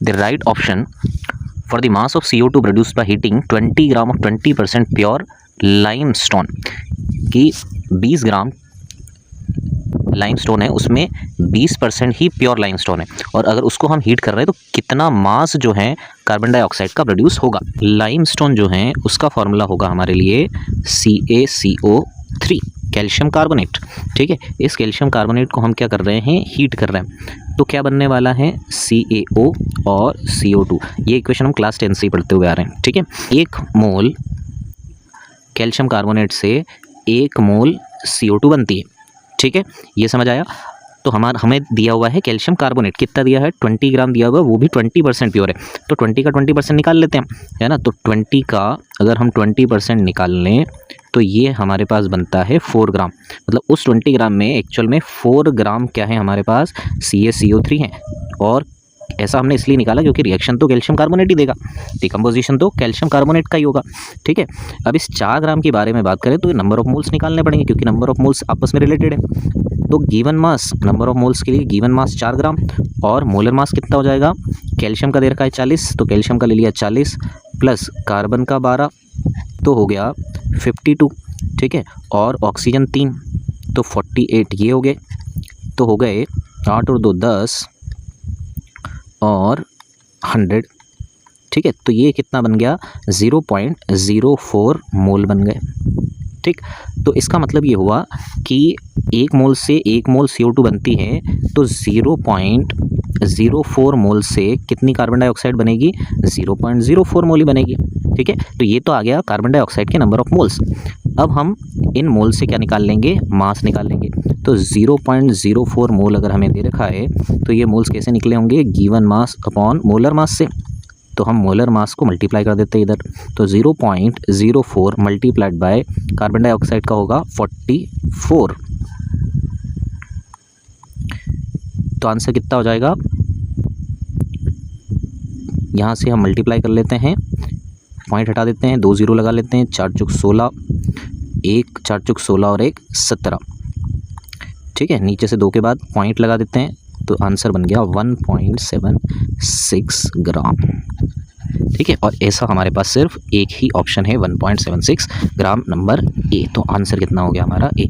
The right option for the mass of CO2 produced by heating 20 gram of 20% pure limestone, कि 20 ग्राम limestone है, उसमें 20% ही pure limestone है, और अगर उसको हम हीट कर रहे हैं तो कितना मास जो है कार्बन डाइऑक्साइड का प्रोड्यूस होगा। लाइमस्टोन जो है उसका फॉर्मूला होगा हमारे लिए CaCO3, कैल्शियम कार्बोनेट। ठीक है, इस कैल्शियम कार्बोनेट को हम क्या कर रहे हैं, हीट कर रहे हैं, तो क्या बनने वाला है CaO और CO2। ये इक्वेशन हम क्लास 10 से ही पढ़ते हुए आ रहे हैं। ठीक है, 1 मोल कैल्शियम कार्बोनेट से 1 मोल CO2 बनती है। ठीक है, ये समझ आया। तो हमें दिया हुआ है कैल्शियम कार्बोनेट, कितना दिया है, 20 ग्राम दिया हुआ है, वो भी 20% प्योर है, तो 20 का 20% निकाल लेते हैं, है ना। तो 20 का अगर हम 20% निकाल लें तो ये हमारे पास बनता है 4 ग्राम, मतलब उस 20 ग्राम में एक्चुअल में 4 ग्राम क्या है हमारे पास, CaCO3 है। और ऐसा हमने इसलिए निकाला क्योंकि रिएक्शन तो कैल्शियम कार्बोनेट ही देगा, डिकम्पोजिशन तो कैल्शियम कार्बोनेट का ही होगा। ठीक है, अब इस 4 ग्राम के बारे में बात करें तो नंबर ऑफ मोल्स निकालने पड़ेंगे, क्योंकि नंबर ऑफ मोल्स आपस में रिलेटेड है। तो given mass, number of moles के लिए गिवन मास 4 ग्राम, और मोलर मास कितना हो जाएगा, कैल्शियम का दे रखा है 40, तो कैल्शियम का ले लिया 40 प्लस कार्बन का 12, तो हो गया 52। ठीक है, और ऑक्सीजन 3, तो 48 ये हो गए, तो हो गए 8 और 2 10 और 100। ठीक है, तो ये कितना बन गया, 0.04 मोल बन गए। ठीक, तो इसका मतलब ये हुआ कि 1 मोल से 1 मोल CO2 बनती है, तो 0.04 मोल से कितनी कार्बन डाइऑक्साइड बनेगी, 0.04 मोल ही बनेगी। ठीक है, तो ये तो आ गया कार्बन डाइऑक्साइड के नंबर ऑफ मोल्स। अब हम इन मोल से क्या निकाल लेंगे, मास निकाल लेंगे। तो 0.04 मोल अगर हमें दे रखा है तो ये मोल्स कैसे निकले होंगे, given mass upon molar mass से। तो हम मोलर मास को मल्टीप्लाई कर देते हैं इधर, तो 0.04 मल्टीप्लाइड बाय कार्बन डाइऑक्साइड का होगा 44। तो आंसर कितना हो जाएगा, यहाँ से हम मल्टीप्लाई कर लेते हैं, पॉइंट हटा देते हैं, 2 0 लगा लेते हैं, 4 चौक 16, 1 4 चौक 16 और 1 17। ठीक है, नीचे से 2 के बाद पॉइंट लगा देते हैं, तो आंसर बन गया 1.76 ग्राम। ठीक है, और ऐसा हमारे पास सिर्फ एक ही ऑप्शन है, 1.76 ग्राम, नंबर ए। तो आंसर कितना हो गया हमारा, ए।